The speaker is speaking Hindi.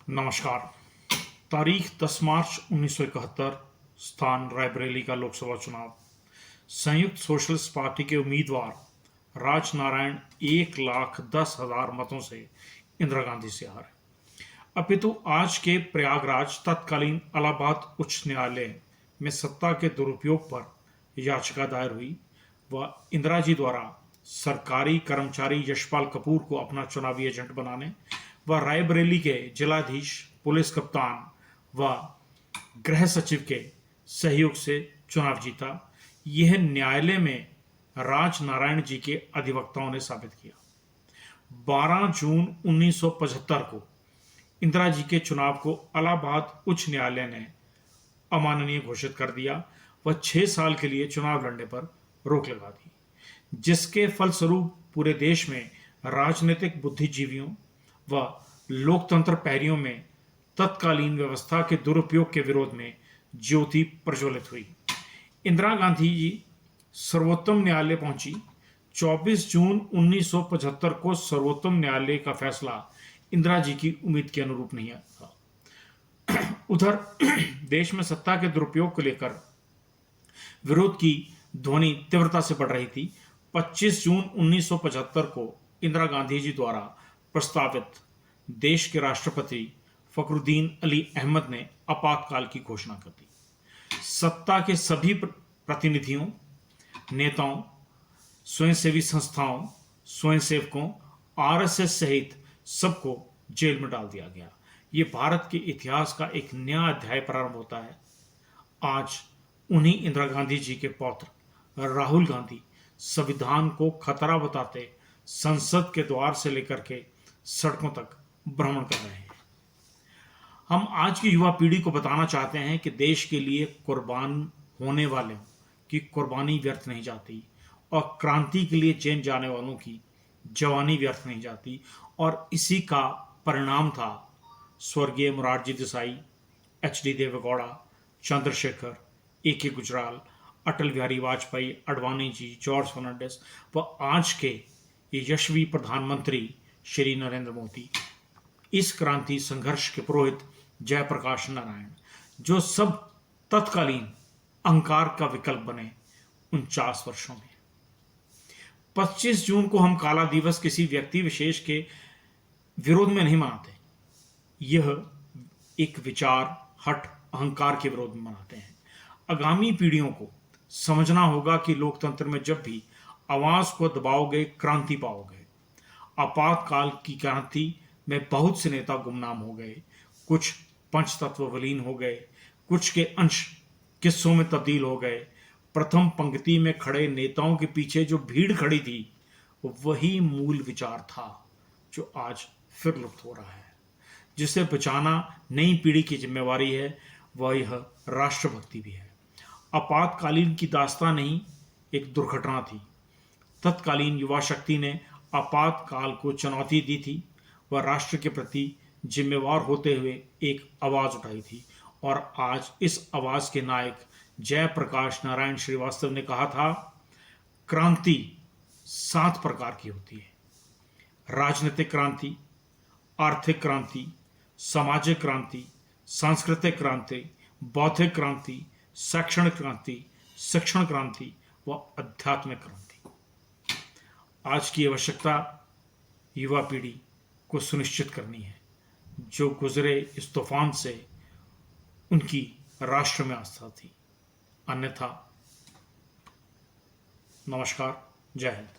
नमस्कार। तारीख 10 मार्च 1971। स्थान रायबरेली का लोकसभा चुनाव। संयुक्त सोशलिस्ट पार्टी के उम्मीदवार राजनारायण 1,10,000 मतों से इंदिरा गांधी से हारे। अपितु आज के प्रयागराज तत्कालीन इलाहाबाद उच्च न्यायालय में सत्ता के दुरुपयोग पर याचिका दायर हुई व इंदिरा जी द्वारा सरकारी कर्मचारी यशपाल कपूर को अपना चुनावी एजेंट बनाने व रायबरेली के जिलाधीश, पुलिस कप्तान व गृह सचिव के सहयोग से चुनाव जीता। यह न्यायालय में राजनारायण जी के अधिवक्ताओं ने साबित किया। 12 जून 1975 को इंदिरा जी के चुनाव को इलाहाबाद उच्च न्यायालय ने अमाननीय घोषित कर दिया व 6 साल के लिए चुनाव लड़ने पर रोक लगा दी, जिसके फलस्वरूप पूरे देश में राजनीतिक बुद्धिजीवियों व लोकतंत्र पैरियों में तत्कालीन व्यवस्था के दुरुपयोग के विरोध में ज्योति प्रज्वलित हुई। इंदिरा गांधी जी सर्वोच्च न्यायालय पहुंची। 24 जून 1975 को सर्वोच्च न्यायालय का फैसला इंदिरा जी की उम्मीद के अनुरूप नहीं था। उधर देश में सत्ता के दुरुपयोग को लेकर विरोध की ध्वनि तीव्रता से बढ़ रही थी। 25 जून 1975 को इंदिरा गांधी जी द्वारा प्रस्तावित देश के राष्ट्रपति फखरुद्दीन अली अहमद ने आपातकाल की घोषणा कर दी। सत्ता के सभी प्रतिनिधियों, नेताओं, स्वयंसेवी संस्थाओं, स्वयंसेवकों, आरएसएस सहित सबको जेल में डाल दिया गया। ये भारत के इतिहास का एक नया अध्याय प्रारंभ होता है। आज उन्हीं इंदिरा गांधी जी के पौत्र राहुल गांधी संविधान को खतरा बताते संसद के द्वार से लेकर के सड़कों तक भ्रमण कर रहे हैं। हम आज की युवा पीढ़ी को बताना चाहते हैं कि देश के लिए कुर्बान होने वालों की कुर्बानी व्यर्थ नहीं जाती और क्रांति के लिए चेन जाने वालों की जवानी व्यर्थ नहीं जाती। और इसी का परिणाम था स्वर्गीय Morarji Desai, HD. Deve Gowda, Chandrashekhar, A K. Gujral, Atal Bihari Vajpayee, Advani ji, George Fernandes व आज के यशस्वी प्रधानमंत्री श्री नरेंद्र मोदी। इस क्रांति संघर्ष के पुरोहित जयप्रकाश नारायण, जो सब तत्कालीन अहंकार का विकल्प बने 49 वर्षों में। 25 जून को हम काला दिवस किसी व्यक्ति विशेष के विरोध में नहीं मनाते। यह एक विचार, हट, अहंकार के विरोध में मनाते हैं। आगामी पीढ़ियों को समझना होगा कि लोकतंत्र में जब भी आवाज को दबाओगे, क्रांति पाओगे। आपातकाल की क्रांति में बहुत से नेता गुमनाम हो गए, कुछ पंचतत्व विलीन हो गए, कुछ के अंश किस्सों में तब्दील हो गए। प्रथम पंक्ति में खड़े नेताओं के पीछे जो भीड़ खड़ी थी, वही मूल विचार था जो आज फिर लुप्त हो रहा है। जिसे बचाना नई पीढ़ी की जिम्मेवारी है, वह यह राष्ट्रभक्ति भी है। आपातकालीन की दास्तान नहीं, एक दुर्घटना थी। तत्कालीन युवा शक्ति ने आपातकाल को चुनौती दी थी व राष्ट्र के प्रति जिम्मेवार होते हुए एक आवाज उठाई थी। और आज इस आवाज के नायक जयप्रकाश नारायण श्रीवास्तव ने कहा था, क्रांति 7 प्रकार की होती है: राजनीतिक क्रांति, आर्थिक क्रांति, सामाजिक क्रांति, सांस्कृतिक क्रांति, बौद्धिक क्रांति, शैक्षणिक क्रांति, शिक्षण क्रांति व आध्यात्मिक क्रांति। आज की आवश्यकता युवा पीढ़ी को सुनिश्चित करनी है, जो गुजरे इस तूफान से उनकी राष्ट्र में आस्था थी। अन्यथा नमस्कार, जय हिंद।